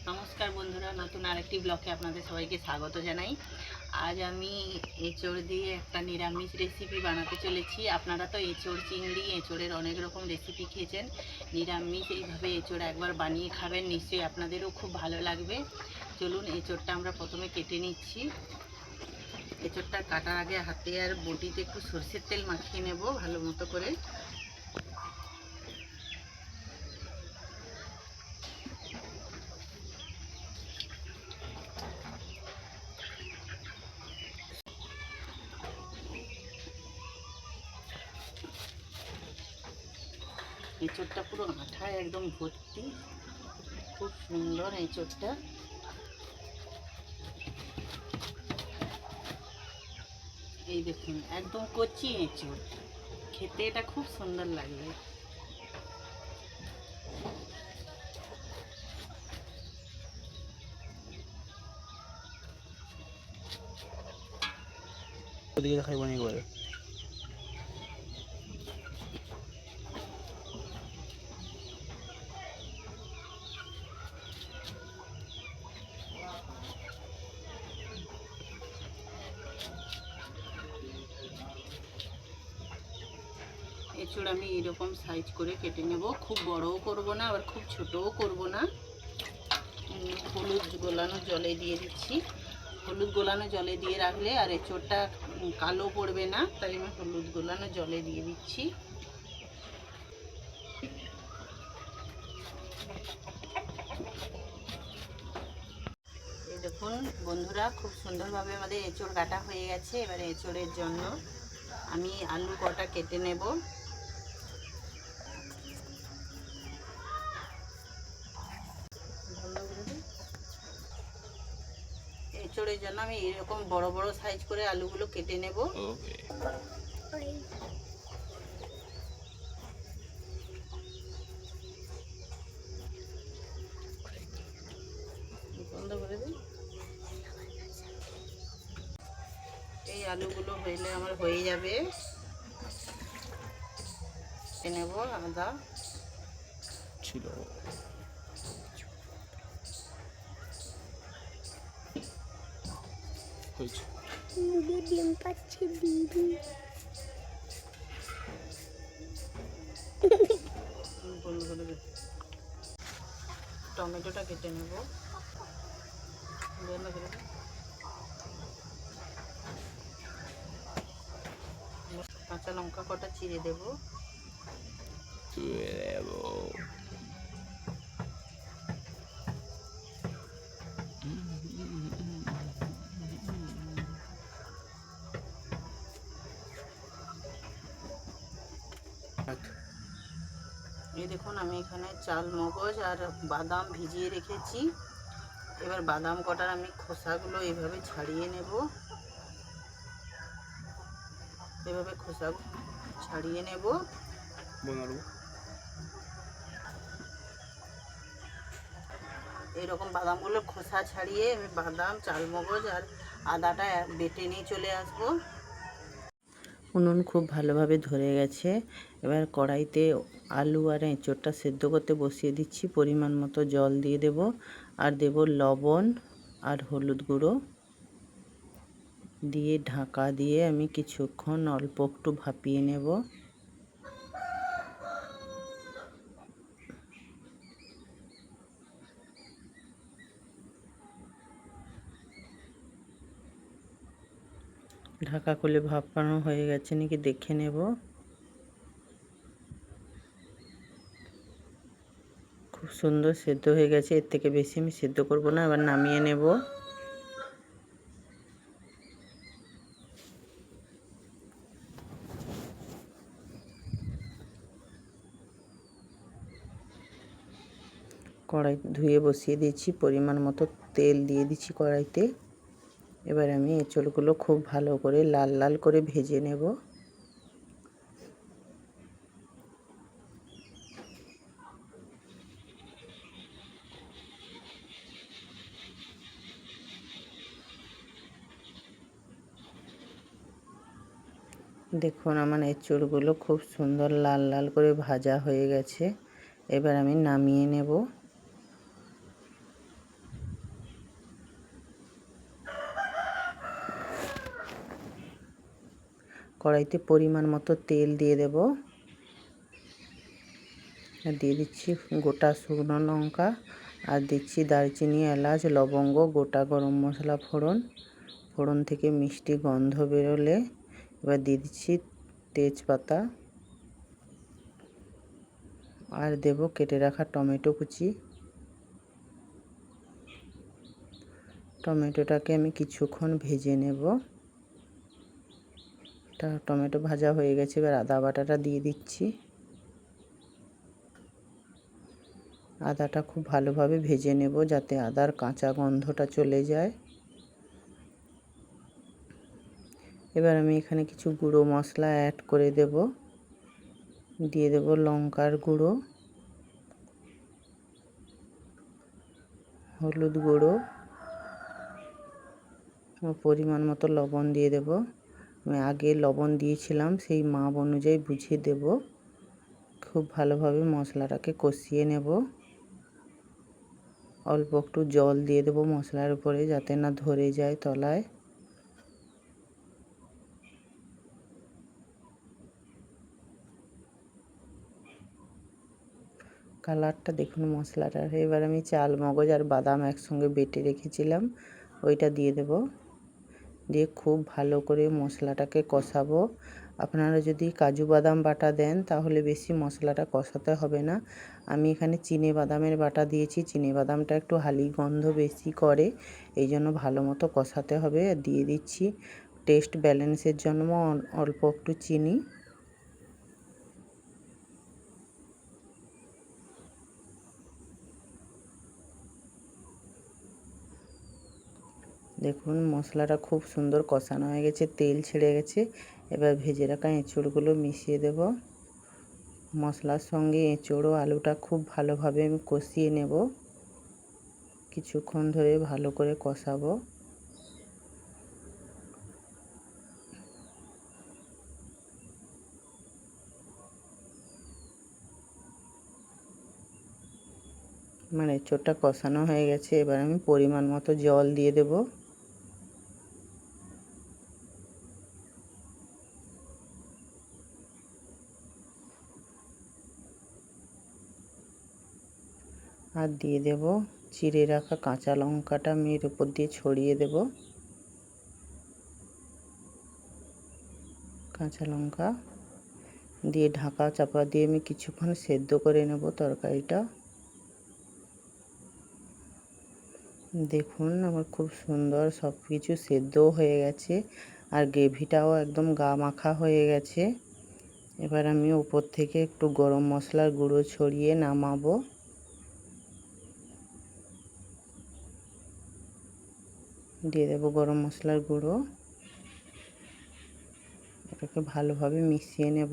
নমস্কার বন্ধুরা, নতুন আরেকটি ব্লগে আপনাদের সবাইকে স্বাগত জানাই। আজ আমি এঁচোড় দিয়ে একটা নিরামিষ রেসিপি বানাতে চলেছি। আপনারা তো এঁচোড় চিংড়ি এঁচোড়ের অনেক রকম রেসিপি খেয়েছেন। নিরামিষ এইভাবে এঁচোড় একবার বানিয়ে খাবেন, নিশ্চয়ই আপনাদেরও খুব ভালো লাগবে। চলুন, এঁচোড়টা আমরা প্রথমে কেটে নিচ্ছি। এঁচোড়টা কাটার আগে হাতে আর বটিতে একটু সরষের তেল মাখিয়ে নেব ভালো মতো করে। এঁচোড়টা পুরো আঠায় একদম ভর্তি, খুব সুন্দর এঁচোড়টা। এই দেখুন, একদম কচি এঁচোড়, খেতে এটা খুব সুন্দর লাগবে। ওদিকে দেখাইব না একবারে। এঁচোড় আমি এরকম সাইজ করে কেটে নেব, খুব বড়ও করব না আবার খুব ছোটও করব না। হলুদ গোলানো জলে দিয়ে দিচ্ছি। হলুদ গোলানো জলে দিয়ে রাখলে আর এঁচোড়টা কালো পড়বে না, তাই আমি হলুদ গোলানো জলে দিয়ে দিচ্ছি। এই দেখুন বন্ধুরা, খুব সুন্দরভাবে আমাদের এঁচোড় কাটা হয়ে গেছে। এবারে এঁচোড়ের জন্য আমি আলু কটা কেটে নেব। এঁচোড়ের জন্য আমি এরকম বড় বড় সাইজ করে আলুগুলো কেটে নেব। বন্ধ করে দিই। এই আলুগুলো হইলে আমার হয়ে যাবে। নেব আদা ছিল হয়েছে। ডিম পাচ্ছি দিদি। বন্ধ করে দিই। টমেটোটা কেটে নেব। বন্ধ করে দিই। কাঁচা লঙ্কা কটা চিড়ে দেব। এই দেখুন, আমি এখানে চাল মগজ আর বাদাম ভিজিয়ে রেখেছি। এবার বাদাম কটার আমি খোসাগুলো এইভাবে ছাড়িয়ে নেব। এভাবে খোসা ছাড়িয়ে নেব। এরকম বাদামগুলোর খোসা ছাড়িয়ে আমি বাদাম, চালমগজ আর আদাটা বেটে নিয়ে চলে আসবো। উনুন খুব ভালোভাবে ধরে গেছে। এবার কড়াইতে আলু আর এঁচোড়টা সেদ্ধ করতে বসিয়ে দিচ্ছি। পরিমাণ মতো জল দিয়ে দেব আর দেব লবণ আর হলুদ গুঁড়ো দিয়ে ঢাকা দিয়ে আমি কিছুক্ষণ অল্প একটু ভাপিয়ে নেব। ঢাকা খুলে ভাপানো হয়ে গেছে নাকি দেখে নেব। খুব সুন্দর সেদ্ধ হয়ে গেছে, এর থেকে বেশি আমি সেদ্ধ করব না। এবার নামিয়ে নেব। কড়াই ধুয়ে বসিয়ে দিয়েছি, পরিমাণ মতো তেল দিয়ে দিচ্ছি কড়াইতে। এবার আমি এঁচোড়গুলো খুব ভালো করে লাল লাল করে ভেজে নেব। দেখুন, আমার এঁচোড়গুলো খুব সুন্দর লাল লাল করে ভাজা হয়ে গেছে। এবার আমি নামিয়ে নেব। কড়াইতে পরিমাণ মতো তেল দিয়ে দেব, আর দিয়ে দিচ্ছি গোটা শুকনো লঙ্কা, আর দিচ্ছি দারচিনি, এলাচ, লবঙ্গ, গোটা গরম মশলা ফোড়ন। ফোড়ন থেকে মিষ্টি গন্ধ বেরোলে এবার দিয়ে দিচ্ছি তেজপাতা, আর দেব কেটে রাখা টমেটো কুচি। টমেটোটাকে আমি কিছুক্ষণ ভেজে নেব। টমেটো ভাজা হয়ে গেছে, এবার আদা বাটাটা দিয়ে দিচ্ছি। আদাটা খুব ভালোভাবে ভেজে নেব যাতে আদার কাঁচা গন্ধটা চলে যায়। এবার আমি এখানে কিছু গুঁড়ো মশলা অ্যাড করে দেব। দিয়ে দেব লঙ্কার গুঁড়ো, হলুদ গুঁড়ো, পরিমাণ মতো লবণ দিয়ে দেব। আমি আগে লবণ দিয়েছিলাম, সেই মাপ অনুযায়ী বুঝিয়ে দেব। খুব ভালোভাবে মশলাটাকে কষিয়ে নেব। অল্প একটু জল দিয়ে দেব মশলার উপরে যাতে না ধরে যায় তলায়। কালারটা দেখুন মশলাটার। এবার আমি চাল মগজ আর বাদাম একসঙ্গে বেটে রেখেছিলাম, ওইটা দিয়ে দেব। দিয়ে খুব ভালো করে মশলাটাকে কষাবো। আপনারা যদি কাজু বাদাম বাটা দেন তাহলে বেশি মশলাটা কষাতে হবে না। আমি এখানে চিনে বাদামের বাটা দিয়েছি, চিনে বাদামটা একটু হালি গন্ধ বেশি করে, এই জন্য ভালো মতো কষাতে হবে। আর দিয়ে দিচ্ছি টেস্ট ব্যালেন্সের জন্য অল্প একটু চিনি। দেখুন মশলাটা খুব সুন্দর কষানো হয়ে গেছে, তেল ছেড়ে গেছে। এবার ভেজে রাখা এঁচোড়গুলো মিশিয়ে দেব। মশলার সঙ্গে এঁচোড় ও আলুটা খুব ভালোভাবে আমি কষিয়ে নেব। কিছুক্ষণ ধরে ভালো করে কষাবো। আমার এঁচোড়টা কষানো হয়ে গেছে, এবার আমি পরিমাণ মতো জল দিয়ে দেব। আর দিয়ে দেব চিড়ে রাখা কাঁচা লঙ্কাটা, আমি এর উপর দিয়ে ছড়িয়ে দেব। কাঁচা লঙ্কা দিয়ে ঢাকা চাপা দিয়ে আমি কিছুক্ষণ সেদ্ধ করে নেব তরকারিটা। দেখুন আমার খুব সুন্দর সব কিছু সেদ্ধও হয়ে গেছে, আর গ্রেভিটাও একদম গা মাখা হয়ে গেছে। এবার আমি উপর থেকে একটু গরম মশলার গুঁড়ো ছড়িয়ে নামাবো। দিয়ে দেবো গরম মশলার গুঁড়ো। এটাকে ভালোভাবে মিশিয়ে নেব।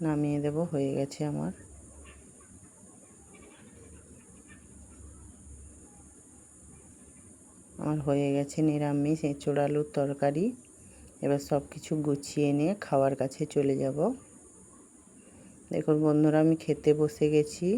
নামিয়ে দেব, হয়ে গেছে আমার। হয়ে গেছে নিরামিষ এঁচোড় আলুর তরকারি। এবার সব কিছু গুছিয়ে নিয়ে খাওয়ার কাছে চলে যাব। দেখুন বন্ধুরা আমি খেতে বসে গেছি।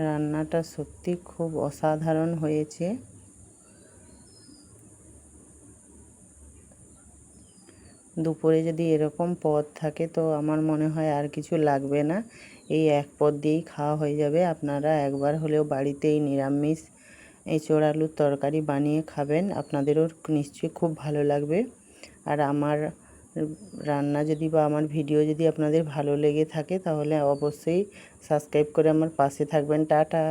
রান্নাটা সত্যি খুব অসাধারণ হয়েছে। দুপুরে যদি এরকম পদ থাকে তো আমার মনে হয় আর কিছু লাগবে না, এই এক পদ দিয়েই খাওয়া হয়ে যাবে। আপনারা একবার হলেও বাড়িতে এই নিরামিষ এঁচোড় আলুর তরকারি বানিয়ে খাবেন, আপনাদেরও নিশ্চয়ই খুব ভালো লাগবে। আর আমার রান্না যদি বা আমার ভিডিও যদি আপনাদের ভালো লেগে থাকে তাহলে অবশ্যই সাবস্ক্রাইব করে আমার পাশে থাকবেন। টাটা।